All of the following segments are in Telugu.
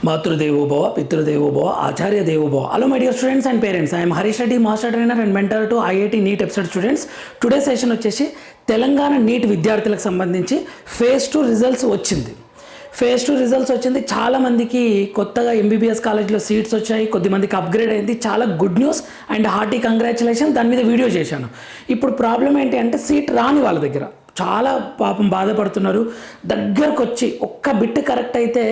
Matrudevo Bhava, Pitrudevo Bhava, Acharya Devo Bhava. Hello my dear students and parents. I am Harish Reddy, Master Trainer and Mentor to IIT NEET episode students. Today session వచ్చేసి తెలంగాణ నీట్ విద్యార్థులకు సంబంధించి ఫేజ్ 2 రిజల్ట్స్ వచ్చింది. ఫేజ్ 2 రిజల్ట్స్ వచ్చింది. చాలామందికి కొత్తగా ఎంబీబీఎస్ కాలేజ్లో సీట్స్ వచ్చాయి, కొద్దిమందికి అప్గ్రేడ్ అయింది. చాలా good news and hearty congratulation. దాని మీద వీడియో చేశాను. ఇప్పుడు ప్రాబ్లం ఏంటి అంటే సీట్ రాని వాళ్ళ దగ్గర చాలా పాపం బాధపడుతున్నారు. దగ్గరకు వచ్చి ఒక్క బిట్ కరెక్ట్ అయితే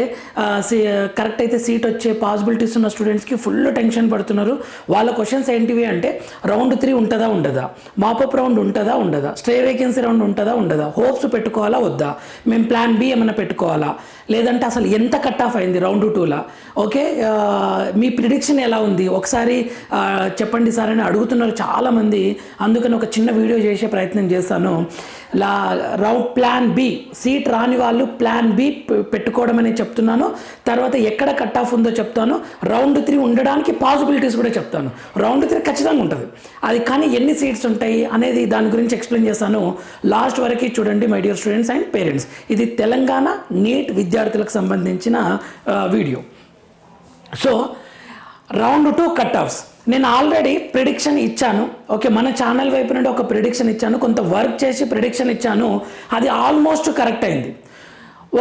సీట్ వచ్చే పాసిబిలిటీస్ ఉన్న స్టూడెంట్స్కి ఫుల్ టెన్షన్ పడుతున్నారు. వాళ్ళ క్వశ్చన్స్ ఏంటివి అంటే రౌండ్ 3 ఉంటుందా ఉండదా, మాపప్ రౌండ్ ఉంటుందా ఉండదా, స్టే వేకెన్సీ రౌండ్ ఉంటుందా ఉండదా, హోప్స్ పెట్టుకోవాలా వద్దా, మేము ప్లాన్ బి ఏమైనా పెట్టుకోవాలా, లేదంటే అసలు ఎంత కట్ ఆఫ్ అయింది రౌండ్ 2లా, ఓకే మీ ప్రిడిక్షన్ ఎలా ఉంది ఒకసారి చెప్పండి సార్ అని అడుగుతున్నారు చాలామంది. అందుకని ఒక చిన్న వీడియో చేసే ప్రయత్నం చేస్తాను. రౌండ్ ప్లాన్ బి, సీట్ రాని వాళ్ళు ప్లాన్ బి పెట్టుకోవడం అనేది చెప్తున్నాను. తర్వాత ఎక్కడ కట్ ఆఫ్ ఉందో చెప్తాను. రౌండ్ 3 ఉండడానికి పాసిబిలిటీస్ కూడా చెప్తాను. రౌండ్ 3 ఖచ్చితంగా ఉంటుంది అది, కానీ ఎన్ని సీట్స్ ఉంటాయి అనేది దాని గురించి ఎక్స్ప్లెయిన్ చేస్తాను. లాస్ట్ వరకు చూడండి my dear students and parents. ఇది తెలంగాణ నీట్ విద్యార్థులకు సంబంధించిన video. So round 2 cut offs నేను ఆల్రెడీ ప్రిడిక్షన్ ఇచ్చాను. ఓకే, మన ఛానల్ వైపు నుండి ఒక ప్రిడిక్షన్ ఇచ్చాను, కొంత వర్క్ చేసి ప్రిడిక్షన్ ఇచ్చాను. అది ఆల్మోస్ట్ కరెక్ట్ అయింది.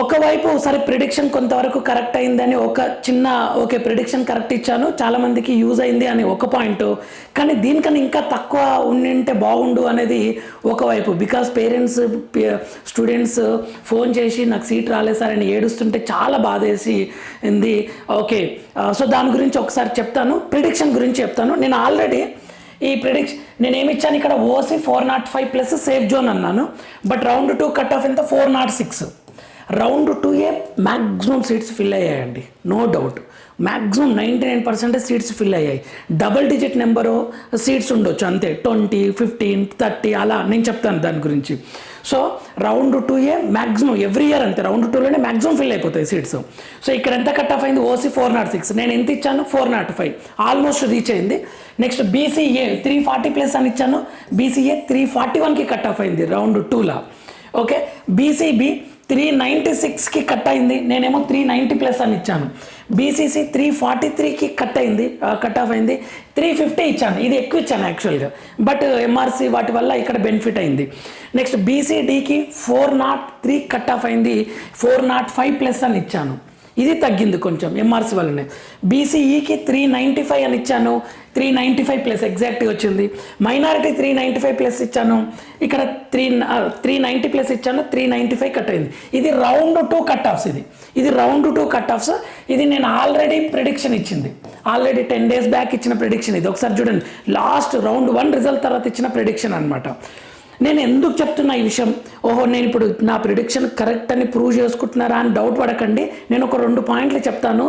ఒకవైపు సరే ప్రిడిక్షన్ కొంతవరకు కరెక్ట్ అయిందని ఒక చిన్న ఓకే ప్రిడిక్షన్ కరెక్ట్ ఇచ్చాను, చాలామందికి యూజ్ అయింది అని ఒక పాయింట్. కానీ దీనికన్నా ఇంకా తక్కువ ఉండింటే బాగుండు అనేది ఒకవైపు. బికాస్ పేరెంట్స్ స్టూడెంట్స్ ఫోన్ చేసి నాకు సీట్ రాలేదు సార్ అని ఏడుస్తుంటే చాలా బాధేసింది. ఓకే, సో దాని గురించి ఒకసారి చెప్తాను, ప్రిడిక్షన్ గురించి చెప్తాను. నేను ఆల్రెడీ ఈ ప్రిడిక్షన్ నేను ఏమి ఇచ్చాను ఇక్కడ ఓసీ 405 ప్లస్ సేఫ్ జోన్ అన్నాను. బట్ రౌండ్ 2 కట్ ఆఫ్ ఎంత 406. రౌండ్ 2ఏ మ్యాక్సిమం సీట్స్ ఫిల్ అయ్యాయండి, no doubt. Maximum 99% seats fill అయ్యాయి. డబుల్ డిజిట్ నెంబరు సీట్స్ ఉండొచ్చు అంతే, 20, 15, 30 అలా నేను చెప్తాను దాని గురించి. సో రౌండ్ 2ఏ మ్యాక్సిమం ఎవ్రీ ఇయర్ అంతే, రౌండ్ 2లోనే మ్యాక్సిమం ఫిల్ అయిపోతాయి సీట్స్. సో ఇక్కడ ఎంత కట్ ఆఫ్ అయింది ఓసీ 406, నేను ఎంత ఇచ్చాను 405, ఆల్మోస్ట్ రీచ్ అయింది. నెక్స్ట్ బీసీఏ 340 ప్లస్ అని ఇచ్చాను, బీసీఏ 341కి కట్ ఆఫ్ అయింది రౌండ్ 2లా. ఓకే, బీసీబీ 396కి కట్ అయింది, నేనేమో 390 ప్లస్ అని ఇచ్చాను. బీసీసీ 343కి కట్ ఆఫ్ అయింది, 350 ఇచ్చాను, ఇది ఎక్కువ ఇచ్చాను యాక్చువల్గా, బట్ ఎంఆర్సీ వాటి వల్ల ఇక్కడ బెనిఫిట్ అయింది. నెక్స్ట్ బీసీడీకి 403 కట్ ఆఫ్ అయింది, 405 ప్లస్ అని ఇచ్చాను, ఇది తగ్గింది కొంచెం ఎంఆర్సీ వల్లనే. బీసీఈకి 395 అని ఇచ్చాను, 395 ప్లస్ ఎగ్జాక్ట్గా వచ్చింది. మైనారిటీ 395 ప్లస్ ఇచ్చాను, ఇక్కడ 390 ప్లస్ ఇచ్చాను, 395 కట్ అయింది. ఇది రౌండ్ 2 కట్ ఆఫ్స్. ఇది రౌండ్ 2 కట్ ఆఫ్స్. ఇది నేను ఆల్రెడీ ప్రిడిక్షన్ ఇచ్చింది, ఆల్రెడీ 10 days బ్యాక్ ఇచ్చిన ప్రిడిక్షన్ ఇది. ఒకసారి చూడండి, లాస్ట్ రౌండ్ 1 రిజల్ట్ తర్వాత ఇచ్చిన ప్రిడిక్షన్ అనమాట. నేను ఎందుకు చెప్తున్నా ఈ విషయం, ఓహో నేను ఇప్పుడు నా ప్రిడిక్షన్ కరెక్ట్ అని ప్రూవ్ చేసుకుంటున్నారా అని డౌట్ పడకండి. నేను ఒక 2 పాయింట్లు చెప్తాను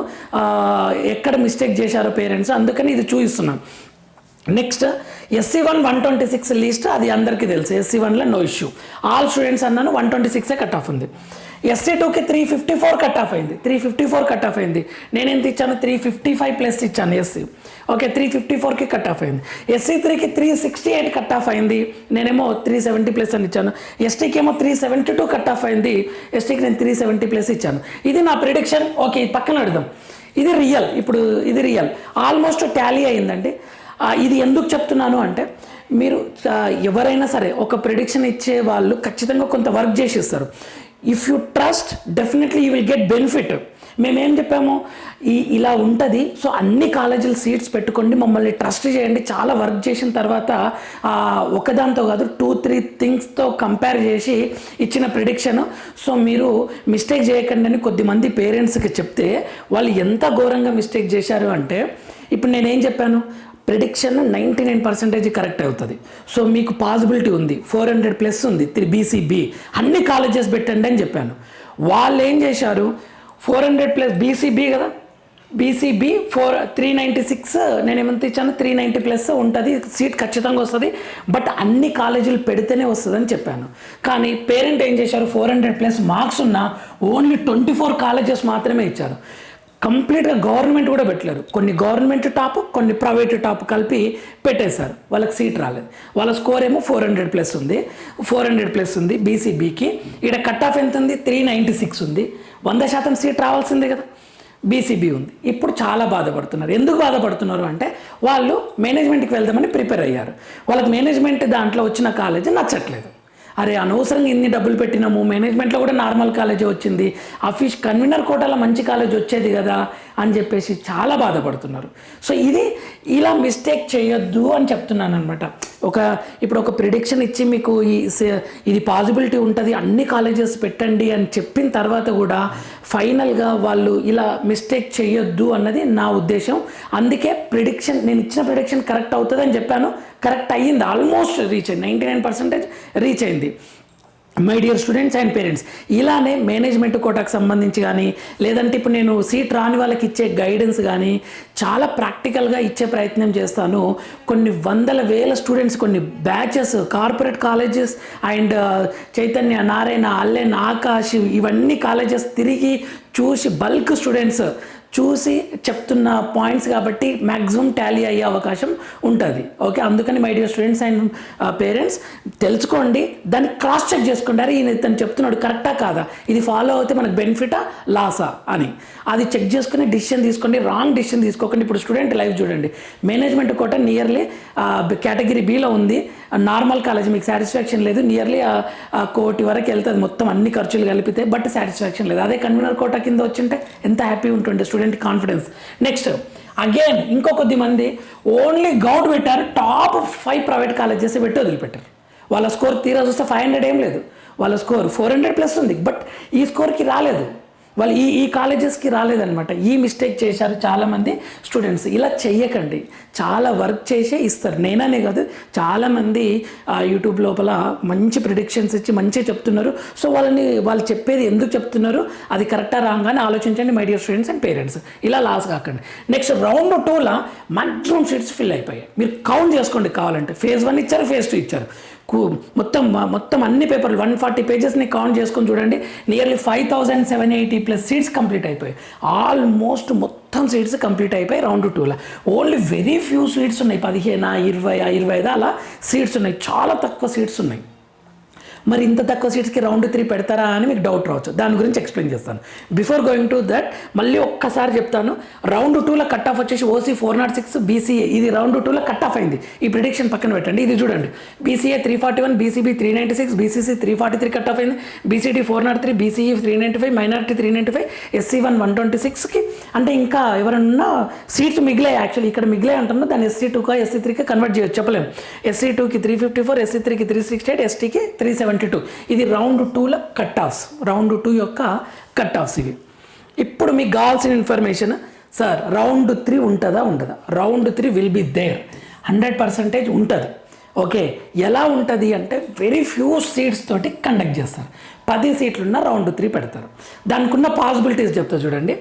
ఎక్కడ మిస్టేక్ చేశారో పేరెంట్స్, అందుకని ఇది చూపిస్తున్నాను. నెక్స్ట్ SC1 126 లిస్ట్, అది అందరికీ తెలుసు. SC1లో నో ఇష్యూ, ఆల్ స్టూడెంట్స్ అన్నాను, 126 కట్ ఆఫ్ ఉంది. SC2కి 354 కట్ ఆఫ్ అయింది, 354 కట్ ఆఫ్ అయింది. నేను ఎంత ఇచ్చాను 355 ప్లస్ ఇచ్చాను SC. ఓకే, 354కి కట్ ఆఫ్ అయింది. SC3కి 368 కట్ ఆఫ్ అయింది, నేనేమో 370 ప్లస్ అని ఇచ్చాను. STకి ఏమో 372 కట్ ఆఫ్ అయింది, STకి నేను 370 ప్లస్ ఇచ్చాను. ఇది నా ప్రిడిక్షన్. ఓకే, పక్కన పెడదాం, ఇది రియల్. ఇప్పుడు ఇది రియల్, ఆల్మోస్ట్ టాలీ అయిందండి. ఇది ఎందుకు చెప్తున్నాను అంటే మీరు ఎవరైనా సరే ఒక ప్రిడిక్షన్ ఇచ్చే వాళ్ళు ఖచ్చితంగా కొంత వర్క్ చేసి ఇస్తారు. If you trust definitely you will get benefit. మేమేం చెప్పాము, ఇలా ఉంటుంది, సో అన్ని కాలేజీలు సీట్స్ పెట్టుకోండి, మమ్మల్ని ట్రస్ట్ చేయండి. చాలా వర్క్ చేసిన తర్వాత ఒకదాంతో కాదు 2-3 థింగ్స్తో కంపేర్ చేసి ఇచ్చిన ప్రిడిక్షన్. సో మీరు మిస్టేక్ చేయకండి అని కొద్దిమంది పేరెంట్స్కి చెప్తే వాళ్ళు ఎంత ఘోరంగా మిస్టేక్ చేశారు అంటే, ఇప్పుడు నేనేం చెప్పాను, ప్రిడిక్షన్ 99% కరెక్ట్ అవుతుంది. సో మీకు పాసిబిలిటీ ఉంది, 400 ప్లస్ ఉంది, బీసీబీ అన్ని కాలేజెస్ పెట్టండి అని చెప్పాను. వాళ్ళు ఏం చేశారు, 400 ప్లస్ బీసీబీ కదా, బీసీబీ 396 నేను ఏమంత ఇచ్చాను 390 ప్లస్ ఉంటుంది, సీట్ ఖచ్చితంగా వస్తుంది, బట్ అన్ని కాలేజీలు పెడితేనే వస్తుంది అని చెప్పాను. కానీ పేరెంట్ ఏం చేశారు, 400 ప్లస్ మార్క్స్ ఉన్న ఓన్లీ 24 కాలేజెస్ మాత్రమే ఇచ్చారు. కంప్లీట్గా గవర్నమెంట్ కూడా పెట్టలేరు, కొన్ని గవర్నమెంట్ టాప్ కొన్ని ప్రైవేట్ టాప్ కలిపి పెట్టేశారు, వాళ్ళకి సీట్ రాలేదు. వాళ్ళ స్కోర్ ఏమో 400 ప్లస్ ఉంది బీసీబీకి. ఇక్కడ కట్ ఆఫ్ ఎంత ఉంది 396 ఉంది, 100% సీట్ రావాల్సిందే కదా. బీసీబీ ఉంది. ఇప్పుడు చాలా బాధపడుతున్నారు. ఎందుకు బాధపడుతున్నారు అంటే వాళ్ళు మేనేజ్మెంట్కి వెళ్దామని ప్రిపేర్ అయ్యారు. వాళ్ళకి మేనేజ్మెంట్ దాంట్లో వచ్చిన కాలేజ్ నచ్చట్లేదు. అరే అనవసరంగా ఇన్ని డబ్బులు పెట్టినాము, మేనేజ్మెంట్లో కూడా నార్మల్ కాలేజీ వచ్చింది, ఆఫీస్ కన్వీనర్ కోటాలో మంచి కాలేజ్ వచ్చేది కదా అని చెప్పేసి చాలా బాధపడుతున్నారు. సో ఇది ఇలా మిస్టేక్ చేయొద్దు అని చెప్తున్నాను అనమాట. ఇప్పుడు ఒక ప్రిడిక్షన్ ఇచ్చి మీకు ఇది పాసిబిలిటీ ఉంటుంది అన్ని కాలేజెస్ పెట్టండి అని చెప్పిన తర్వాత కూడా ఫైనల్గా వాళ్ళు ఇలా మిస్టేక్ చేయొద్దు అన్నది నా ఉద్దేశం. అందుకే నేను ఇచ్చిన ప్రిడిక్షన్ కరెక్ట్ అవుతుంది అని చెప్పాను. కరెక్ట్ అయ్యింది, ఆల్మోస్ట్ రీచ్ అయింది, 99% రీచ్ అయింది. My dear students and parents, ఇలానే మేనేజ్మెంట్ కోటాకు సంబంధించి కానీ లేదంటే ఇప్పుడు నేను సీట్ రాని వాళ్ళకి ఇచ్చే గైడెన్స్ కానీ చాలా ప్రాక్టికల్గా ఇచ్చే ప్రయత్నం చేస్తాను. కొన్ని వందల వేల స్టూడెంట్స్, కొన్ని batches, corporate colleges and Chaitanya, Narayana, Allen, Akash ఇవన్నీ కాలేజెస్ తిరిగి చూసి బల్క్ స్టూడెంట్స్ చూసి చెప్తున్న పాయింట్స్ కాబట్టి మ్యాక్సిమం టాలీ అయ్యే అవకాశం ఉంటుంది. ఓకే, అందుకని my dear students and parents తెలుసుకోండి, దాన్ని క్రాస్ చెక్ చేసుకోండి. అరే ఈయన ఇతను చెప్తున్నాడు కరెక్టా కాదా, ఇది ఫాలో అయితే మనకు బెనిఫిటా లాసా అని అది చెక్ చేసుకుని డిసిషన్ తీసుకోండి. రాంగ్ డిసిషన్ తీసుకోకండి. ఇప్పుడు స్టూడెంట్ లైఫ్ చూడండి, management quota nearly category below ఉంది, నార్మల్ కాలేజ్ మీకు సాటిస్ఫాక్షన్ లేదు, నియర్లీ 1 కోటి వరకు వెళ్తుంది మొత్తం అన్ని ఖర్చులు కలిపితే, బట్ సాటిస్ఫాక్షన్ లేదు. అదే కన్వీనర్ కోట కింద వచ్చింటే ఎంత హ్యాపీ ఉంటుండే స్టూడెంట్ కాన్ఫిడెన్స్. నెక్స్ట్ అగైన్ ఇంకో కొద్ది మంది ఓన్లీ గౌట్ పెట్టారు, టాప్ 5 ప్రైవేట్ కాలేజెస్ పెట్టి వదిలిపెట్టారు. వాళ్ళ స్కోర్ తీరా చూస్తే 500 ఏం లేదు, వాళ్ళ స్కోర్ 400+ ఉంది, బట్ ఈ స్కోర్కి రాలేదు, వాళ్ళు ఈ కాలేజెస్కి రాలేదనమాట. ఈ మిస్టేక్ చేశారు చాలామంది స్టూడెంట్స్. ఇలా చెయ్యకండి, చాలా వర్క్ చేసే ఇస్తారు. నేననే కాదు, చాలామంది యూట్యూబ్ లోపల మంచి ప్రిడిక్షన్స్ ఇచ్చి మంచిగా చెప్తున్నారు. సో వాళ్ళు చెప్పేది ఎందుకు చెప్తున్నారు, అది కరెక్టా రాంగ్ అని ఆలోచించండి my dear students and parents. ఇలా లాస్ కాకండి. నెక్స్ట్ రౌండ్ 2లో మ్యాక్సిమం సీట్స్ ఫిల్ అయిపోయాయి. మీరు కౌంట్ చేసుకోండి కావాలంటే. phase 1 ఇచ్చారు, phase 2 ఇచ్చారు. మొత్తం అన్ని పేపర్లు 140 పేజెస్ని కౌంట్ చేసుకొని చూడండి. నియర్లీ 5780+ సీట్స్ కంప్లీట్ అయిపోయాయి. ఆల్మోస్ట్ మొత్తం సీట్స్ కంప్లీట్ అయిపోయి రౌండ్ 2లో ఓన్లీ వెరీ ఫ్యూ సీట్స్ ఉన్నాయి, 15, 20, 25 అలా సీట్స్ ఉన్నాయి. చాలా తక్కువ సీట్స్ ఉన్నాయి. మరి ఇంత తక్కువ సీట్స్కి రౌండ్ 3 పెడతారా అని మీకు డౌట్ రావచ్చు. దాని గురించి ఎక్స్ప్లెయిన్ చేస్తాను. బిఫోర్ గోయింగ్ టు దట్ మళ్ళీ ఒక్కసారి చెప్తాను. రౌండ్ 2లో కట్ ఆఫ్ వచ్చేసి ఓసీ 406, బీసీఏ ఇది రౌండ్ 2లో కట్ ఆఫ్ అయింది. ఈ ప్రిడిక్షన్ పక్కన పెట్టండి. ఇది చూడండి, BCA 341, BCB 396, BCC 343 cut off అయింది, బీసీడీ 403, బీసీఈ 395, మైనారిటీ 395, ఎస్సీ1 126కి అంటే ఇంకా ఎవరన్నా సీట్స్ మిగిలాయి. యాక్చువల్లీ ఇక్కడ మిగిలే అంటున్నా, దాన్ని ఎస్సీ2కా ఎస్సీ3కి కన్వర్ట్ చేయొచ్చు, చెప్పలేము. ఎస్సీ2కి 354, ఎస్సీ3కి 368, ఎస్టీకి 372. ఇది రౌండ్ 2లో కట్ ఆఫ్స్, రౌండ్ 2 యొక్క కట్ ఆఫ్స్ ఇవి. ఇప్పుడు మీకు కావాల్సిన ఇన్ఫర్మేషన్, సార్ రౌండ్ 3 ఉంటుందా ఉండదా? రౌండ్ 3 విల్ బి దేర్, 100% ఉంటుంది. ఓకే, ఎలా ఉంటుంది అంటే వెరీ ఫ్యూ సీట్స్ తోటి కండక్ట్ చేస్తారు. 10 సీట్లున్న రౌండ్ 3 పెడతారు. దానికి ఉన్న పాసిబిలిటీస్ చెప్తా చూడండి.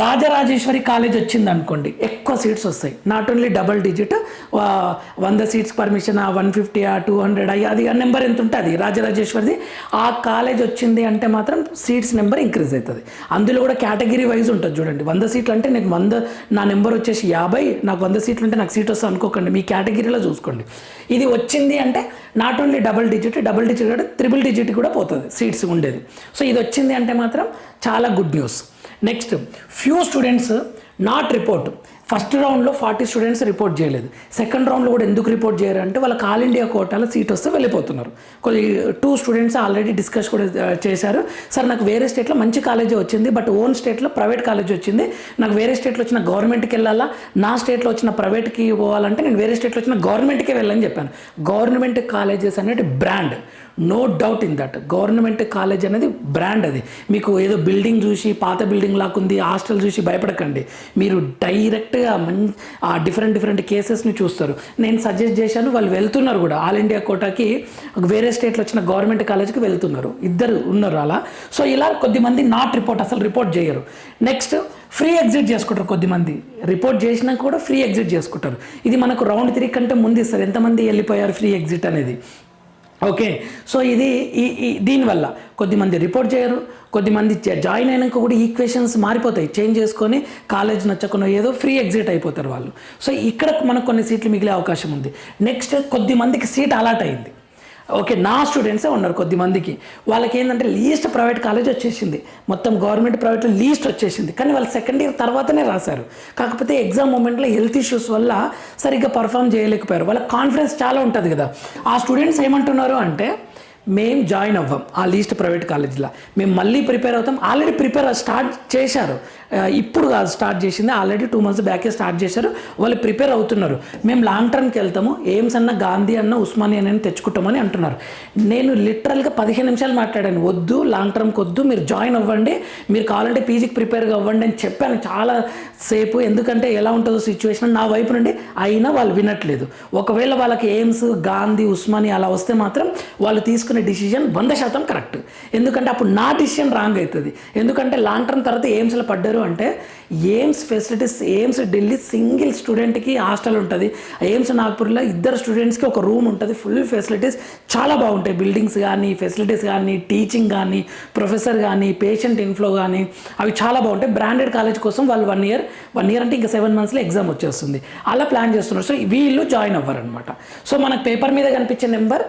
రాజరాజేశ్వరి కాలేజ్ వచ్చింది అనుకోండి, ఎక్కువ సీట్స్ వస్తాయి. Not only double digit, 100 seats permission, 150, 200 అది ఆ నెంబర్ ఎంత ఉంటుంది రాజరాజేశ్వరిది. ఆ కాలేజ్ వచ్చింది అంటే మాత్రం సీట్స్ నెంబర్ ఇంక్రీజ్ అవుతుంది. అందులో కూడా కేటగిరీ వైజ్ ఉంటుంది చూడండి. 100 సీట్లు అంటే నాకు 100, నా నెంబర్ వచ్చేసి 50, నాకు 100 సీట్లు ఉంటే నాకు సీట్ వస్తుంది అనుకోకండి, మీ కేటగిరీలో చూసుకోండి. ఇది వచ్చింది అంటే నాట్ ఓన్లీ డబల్ డిజిట్ కూడా ట్రిపుల్ డిజిట్ కూడా పోతుంది సీట్స్ ఉండేది. సో ఇది వచ్చింది అంటే మాత్రం చాలా good news. Next few students not report. First రౌండ్లో 40 స్టూడెంట్స్ రిపోర్ట్ చేయలేదు. సెకండ్ రౌండ్లో కూడా ఎందుకు రిపోర్ట్ చేయరు అంటే వాళ్ళకి ఆల్ ఇండియా కోటాలో సీట్ వస్తే వెళ్ళిపోతున్నారు. 2 స్టూడెంట్స్ ఆల్రెడీ డిస్కస్ కూడా చేశారు. సార్ నాకు వేరే స్టేట్లో మంచి కాలేజీ వచ్చింది, బట్ ఓన్ స్టేట్లో ప్రైవేట్ కాలేజ్ వచ్చింది, నాకు వేరే స్టేట్లో వచ్చిన గవర్నమెంట్కి వెళ్ళాలా, నా స్టేట్లో వచ్చిన ప్రైవేట్కి పోవాలంటే నేను వేరే స్టేట్లో వచ్చిన గవర్నమెంట్కే వెళ్ళని చెప్పాను. గవర్నమెంట్ కాలేజెస్ అనేది brand, no doubt in that. Government college అనేది బ్రాండ్. అది మీకు ఏదో బిల్డింగ్ చూసి పాత బిల్డింగ్ లాక్కుంది, హాస్టల్ చూసి భయపడకండి. మీరు డైరెక్ట్గా డిఫరెంట్ కేసెస్ని చూస్తారు. నేను సజెస్ట్ చేశాను, వాళ్ళు వెళ్తున్నారు కూడా ఆల్ ఇండియా కోటాకి, వేరే స్టేట్లో వచ్చిన గవర్నమెంట్ కాలేజ్కి వెళ్తున్నారు, 2 ఉన్నారు అలా. సో ఇలా కొద్దిమంది నాట్ రిపోర్ట్, అసలు రిపోర్ట్ చేయరు. నెక్స్ట్ ఫ్రీ ఎగ్జిట్ చేసుకుంటారు. కొద్దిమంది రిపోర్ట్ చేసినా కూడా ఫ్రీ ఎగ్జిట్ చేసుకుంటారు. ఇది మనకు రౌండ్ 3 కంటే ముందు ఇస్తారు ఎంతమంది వెళ్ళిపోయారు ఫ్రీ ఎగ్జిట్ అనేది. ఓకే, సో ఇది దీనివల్ల కొద్దిమంది రిపోర్ట్ చేయరు, కొద్దిమంది జాయిన్ అయినాక కూడా ఈక్వేషన్స్ మారిపోతాయి, చేంజ్ చేసుకొని కాలేజ్ నచ్చకుండా ఏదో ఫ్రీ ఎగ్జిట్ అయిపోతారు వాళ్ళు. సో ఇక్కడ మనకు కొన్ని సీట్లు మిగిలే అవకాశం ఉంది. నెక్స్ట్ కొద్దిమందికి సీట్ అలాట్ అయింది. ఓకే, నా స్టూడెంట్సే ఉన్నారు కొద్దిమందికి. వాళ్ళకి ఏంటంటే లీస్ట్ ప్రైవేట్ కాలేజ్ వచ్చేసింది, మొత్తం గవర్నమెంట్ ప్రైవేట్లో లీస్ట్ వచ్చేసింది, కానీ వాళ్ళు సెకండ్ ఇయర్ తర్వాతనే రాశారు. కాకపోతే ఎగ్జామ్ మూమెంట్లో హెల్త్ ఇష్యూస్ వల్ల సరిగ్గా పర్ఫామ్ చేయలేకపోయారు. వాళ్ళ కాన్ఫిడెన్స్ చాలా ఉంటుంది కదా. ఆ స్టూడెంట్స్ ఏమంటున్నారు అంటే, మేము జాయిన్ అవ్వం ఆ లీస్ట్ ప్రైవేట్ కాలేజ్లో, మేము మళ్ళీ ప్రిపేర్ అవుతాం. ఆల్రెడీ స్టార్ట్ చేశారు, ఇప్పుడు కాదు స్టార్ట్ చేసింది, ఆల్రెడీ 2 months బ్యాకే స్టార్ట్ చేశారు. వాళ్ళు ప్రిపేర్ అవుతున్నారు. మేము లాంగ్ టర్మ్కి వెళ్తాము, ఎయిమ్స్ అన్న గాంధీ అన్న ఉస్మానియా అని తెచ్చుకుంటామని అంటున్నారు. నేను లిటరల్గా 15 నిమిషాలు మాట్లాడాను, వద్దు లాంగ్ టర్మ్కి వద్దు, మీరు జాయిన్ అవ్వండి, మీరు కావాలంటే పీజీకి ప్రిపేర్గా అవ్వండి అని చెప్పాను చాలా సేపు. ఎందుకంటే ఎలా ఉంటుందో సిచ్యువేషన్ నా వైపు నుండి, అయినా వాళ్ళు వినట్లేదు. ఒకవేళ వాళ్ళకి ఎయిమ్స్ గాంధీ ఉస్మానియా అలా వస్తే మాత్రం వాళ్ళు తీసుకునే డిసిజన్ 100% కరెక్ట్. ఎందుకంటే అప్పుడు నా డిసిజన్ రాంగ్ అవుతుంది. ఎందుకంటే లాంగ్ టర్మ్ తర్వాత ఎయిమ్స్లో పడ్డారు అంటే, AIIMS facilities, AIIMS Delhi single స్టూడెంట్కి హాస్టల్ ఉంటుంది, ఎయిమ్స్ నాగ్పూర్లో 2 స్టూడెంట్స్కి ఒక రూమ్ ఉంటుంది, ఫుల్ ఫెసిలిటీస్ చాలా బాగుంటాయి. బిల్డింగ్స్ కానీ, ఫెసిలిటీస్ కానీ, టీచింగ్ కానీ, ప్రొఫెసర్ కానీ, పేషెంట్ ఇన్ఫ్లో కానీ, అవి చాలా బాగుంటాయి. బ్రాండెడ్ కాలేజ్ కోసం వాళ్ళు 1 year అంటే ఇంకా 7 monthsలో ఎగ్జామ్ వచ్చేస్తుంది, అలా ప్లాన్ చేస్తున్నారు. సో వీళ్ళు జాయిన్ అవ్వరు అనమాట. సో మనకు పేపర్ మీద కనిపించే నెంబర్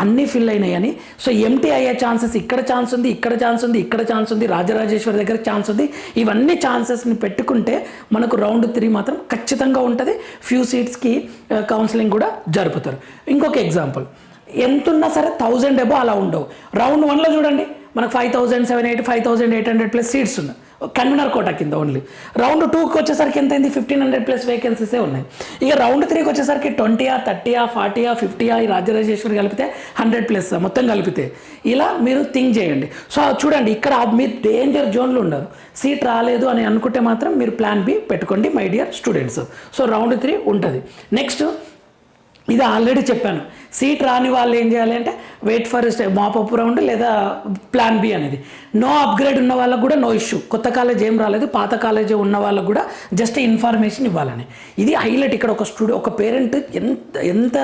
అన్నీ ఫిల్ అయినాయని. సో ఎంటీ అయ్యే ఛాన్సెస్, ఇక్కడ ఛాన్స్ ఉంది, ఇక్కడ ఛాన్స్ ఉంది, ఇక్కడ ఛాన్స్ ఉంది, రాజరాజేశ్వరి దగ్గర ఛాన్స్ ఉంది. ఇవన్నీ ఛాన్సెస్ని పెట్టుకుంటే మనకు రౌండ్ 3 మాత్రం ఖచ్చితంగా ఉంటుంది. ఫ్యూ సీట్స్కి కౌన్సిలింగ్ కూడా జరుపుతారు. ఇంకొక ఎగ్జాంపుల్, ఎంతున్నా సరే 1000 అబో అలా ఉండవు. రౌండ్ 1లో చూడండి, మనకు 5780, 5800+ సీట్స్ ఉన్నాయి కన్వీనర్ కోటా కింద ఓన్లీ. రౌండ్ 2కి వచ్చేసరికి ఎంత అయింది, 1500+ వేకెన్సీసే ఉన్నాయి. ఇక రౌండ్ 3కి వచ్చేసరికి 20, 30, 40, 50 ఈ రాజరాజేశ్వరి కలిపితే 100+ మొత్తం కలిపితే. ఇలా మీరు థింక్ చేయండి. సో చూడండి, ఇక్కడ మీరు డేంజర్ జోన్లో ఉండరు. సీట్ రాలేదు అని అనుకుంటే మాత్రం మీరు ప్లాన్ బి పెట్టుకోండి my dear students. So round 3 ఉంటుంది. నెక్స్ట్, ఇది ఆల్రెడీ చెప్పాను, సీట్ రాని వాళ్ళు ఏం చేయాలి అంటే వెయిట్ ఫర్ మాపప్ రౌండ్ లేదా ప్లాన్ బి అనేది. నో అప్గ్రేడ్ ఉన్న వాళ్ళకు కూడా నో ఇష్యూ, కొత్త కాలేజ్ ఏం రాలేదు, పాత కాలేజ్ ఉన్న వాళ్ళకు కూడా జస్ట్ ఇన్ఫర్మేషన్ ఇవ్వాలని. ఇది హైలైట్. ఇక్కడ ఒక పేరెంట్ ఎంత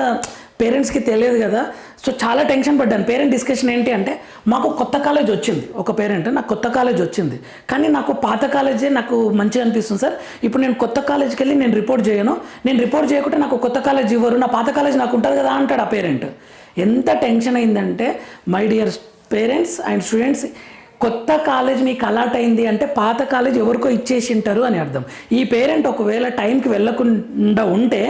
పేరెంట్స్కి తెలియదు కదా. సో చాలా టెన్షన్ పడ్డాను. పేరెంట్ డిస్కషన్ ఏంటి అంటే, మాకు కొత్త కాలేజ్ వచ్చింది, ఒక పేరెంట్ నాకు కొత్త కాలేజ్ వచ్చింది, కానీ నాకు పాత కాలేజే నాకు మంచిగా అనిపిస్తుంది సార్. ఇప్పుడు నేను కొత్త కాలేజ్కి వెళ్ళి నేను రిపోర్ట్ చేయను, నేను రిపోర్ట్ చేయకుంటే నాకు కొత్త కాలేజ్ ఇవ్వరు, నా పాత కాలేజ్ నాకు ఉంటుంది కదా అంటాడు ఆ పేరెంట్. ఎంత టెన్షన్ అయిందంటే my dear parents and students, కొత్త కాలేజ్ మీకు అలాట్ అయింది అంటే పాత కాలేజ్ ఎవరికో ఇచ్చేసి ఉంటారు అని అర్థం. ఈ పేరెంట్ ఒకవేళ టైంకి వెళ్ళకుండా ఉంటే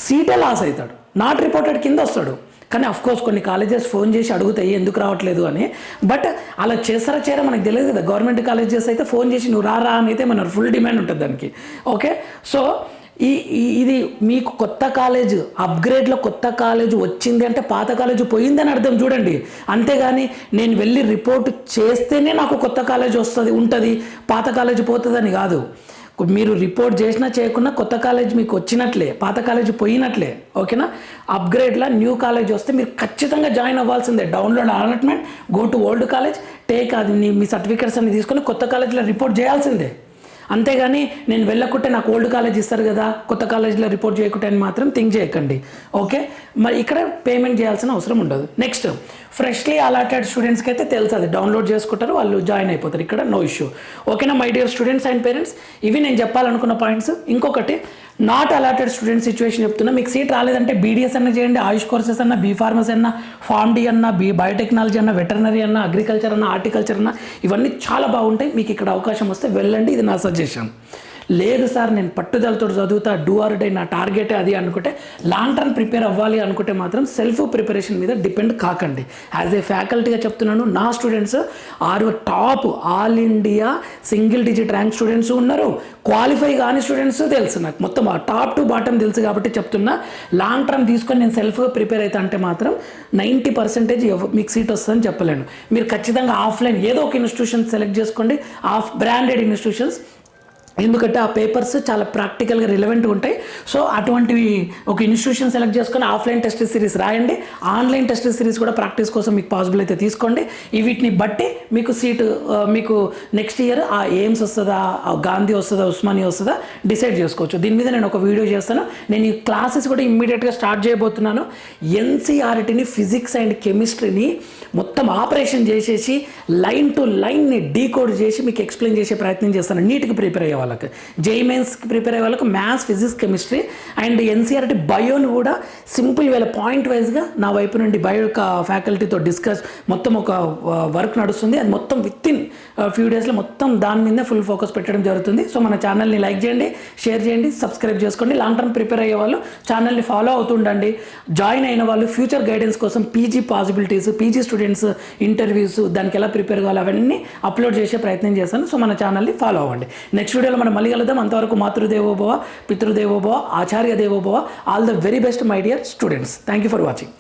సీటే లాస్ అవుతాడు, నాట్ రిపోర్టెడ్ కింద వస్తాడు. కానీ అఫ్కోర్స్ కొన్ని కాలేజెస్ ఫోన్ చేసి అడుగుతాయి ఎందుకు రావట్లేదు అని, బట్ అలా చేస్తారా చేయరా మనకు తెలియదు కదా. గవర్నమెంట్ కాలేజెస్ అయితే ఫోన్ చేసి నువ్వు రా అని అయితే మన ఫుల్ డిమాండ్ ఉంటుంది దానికి. ఓకే, సో ఇది మీకు కొత్త కాలేజ్ అప్గ్రేడ్లో కొత్త కాలేజ్ వచ్చింది అంటే పాత కాలేజ్ పోయిందని అర్థం చూడండి. అంతేగాని నేను వెళ్ళి రిపోర్ట్ చేస్తేనే నాకు కొత్త కాలేజ్ ఉంటుంది, పాత కాలేజ్ పోతుందని కాదు. మీరు రిపోర్ట్ చేసినా చేయకున్నా కొత్త కాలేజ్ మీకు వచ్చినట్లే, పాత కాలేజ్ పోయినట్లే. ఓకేనా, అప్గ్రేడ్లో న్యూ కాలేజ్ వస్తే మీరు ఖచ్చితంగా జాయిన్ అవ్వాల్సిందే. Download allotment, go to old college, take అది మీ సర్టిఫికేట్స్ అన్ని తీసుకొని కొత్త కాలేజ్లో రిపోర్ట్ చేయాల్సిందే. అంతేగాని నేను వెళ్ళకుంటే నాకు ఓల్డ్ కాలేజ్ ఇస్తారు కదా, కొత్త కాలేజ్లో రిపోర్ట్ చేయకుంటే అని మాత్రం థింక్ చేయకండి. ఓకే, మరి ఇక్కడ పేమెంట్ చేయాల్సిన అవసరం ఉండదు. నెక్స్ట్, ఫ్రెష్లీ అలాటెడ్ స్టూడెంట్స్కి అయితే తెలుసు, అది డౌన్లోడ్ చేసుకుంటారు, వాళ్ళు జాయిన్ అయిపోతారు, ఇక్కడ నో ఇష్యూ. ఓకేనా my dear students and parents, ఇవి నేను చెప్పాలనుకున్న పాయింట్స్. ఇంకొకటి, నాట్ అలాటెడ్ స్టూడెంట్ సిచ్యువేషన్ చెప్తున్నా. మీకు సీట్ రాలేదంటే బీడీఎస్ అన్న చేయండి, ఆయుష్ కోర్సెస్ అన్న, బీ ఫార్మసీ అన్న, ఫార్మ్ డి అన్న, బయోటెక్నాలజీ అన్న, వెటర్నరీ అన్న, అగ్రికల్చర్ అన్న, హార్టికల్చర్ అన్న, ఇవన్నీ చాలా బాగుంటాయి. మీకు ఇక్కడ అవకాశం వస్తే వెళ్ళండి, ఇది నా సజెషన్. లేదు సార్ నేను పట్టుదలతో చదువుతా, డూ ఆర్ డై, నా టార్గెటే అది అనుకుంటే, లాంగ్ టర్మ్ ప్రిపేర్ అవ్వాలి అనుకుంటే మాత్రం సెల్ఫ్ ప్రిపరేషన్ మీద డిపెండ్ కాకండి. యాజ్ ఏ ఫ్యాకల్టీగా చెప్తున్నాను, నా students top all India single digit rank students ఉన్నారు, క్వాలిఫై కాని స్టూడెంట్స్ తెలుసు నాకు, మొత్తం టాప్ టు బాటమ్ తెలుసు. కాబట్టి చెప్తున్నా, లాంగ్ టర్మ్ తీసుకొని నేను సెల్ఫ్గా ప్రిపేర్ అవుతా అంటే మాత్రం 90% మీకు సీట్ వస్తుందని చెప్పలేను. మీరు ఖచ్చితంగా ఆఫ్లైన్ ఏదో ఒక ఇన్స్టిట్యూషన్ సెలెక్ట్ చేసుకోండి, బ్రాండెడ్ ఇన్స్టిట్యూషన్స్, ఎందుకంటే ఆ పేపర్స్ చాలా ప్రాక్టికల్గా రిలవెంట్గా ఉంటాయి. సో అటువంటివి ఒక ఇన్స్టిట్యూషన్ సెలెక్ట్ చేసుకొని ఆఫ్లైన్ టెస్ట్ సిరీస్ రాయండి, ఆన్లైన్ టెస్ట్ సిరీస్ కూడా ప్రాక్టీస్ కోసం మీకు పాసిబుల్ అయితే తీసుకోండి. వీటిని బట్టి మీకు సీటు మీకు నెక్స్ట్ ఇయర్ ఆ ఎయిమ్స్ వస్తుందా, గాంధీ వస్తుందా, ఉస్మానియా వస్తుందా డిసైడ్ చేసుకోవచ్చు. దీని మీద నేను ఒక వీడియో చేస్తాను. నేను ఈ క్లాసెస్ కూడా ఇమ్మీడియట్గా స్టార్ట్ చేయబోతున్నాను. ఎన్సీఆర్టీని, ఫిజిక్స్ అండ్ కెమిస్ట్రీని మొత్తం ఆపరేషన్ చేసేసి లైన్ టు లైన్ని డీకోడ్ చేసి మీకు ఎక్స్ప్లెయిన్ చేసే ప్రయత్నం చేస్తాను, నీట్గా ప్రిపేర్ అయ్యే వాళ్ళకి. వాళ్ళకి, జేఈ మెయిన్స్కి ప్రిపేర్ అయ్యే వాళ్ళకి maths, physics, chemistry and NCERT బయోని కూడా సింపుల్ వేళ పాయింట్ వైజ్గా నా వైపు నుండి బయో యొక్క ఫ్యాకల్టీతో డిస్కస్ మొత్తం ఒక వర్క్ నడుస్తుంది. అది మొత్తం విత్ ఇన్ ఫ్యూ డేస్లో మొత్తం దాని మీద ఫుల్ ఫోకస్ పెట్టడం జరుగుతుంది. సో మన ఛానల్ని లైక్ చేయండి, షేర్ చేయండి, సబ్స్క్రైబ్ చేసుకోండి. లాంగ్ టర్మ్ ప్రిపేర్ అయ్యే వాళ్ళు ఛానల్ని ఫాలో అవుతుండండి. జాయిన్ అయిన వాళ్ళు ఫ్యూచర్ గైడెన్స్ కోసం PG possibilities, PG students interviews, దానికి ఎలా ప్రిపేర్ కావాలి అవన్నీ అప్లోడ్ చేసే ప్రయత్నం చేస్తాను. సో మన ఛానల్ని ఫాలో అవ్వండి. నెక్స్ట్ వీడియోలో మనం మళ్ళీ కలుద్దాం. అంతవరకు మాతృదేవోభవ, పితృదేవోభవ, ఆచార్య దేవోభవ. All the very best my dear students. Thank you for watching.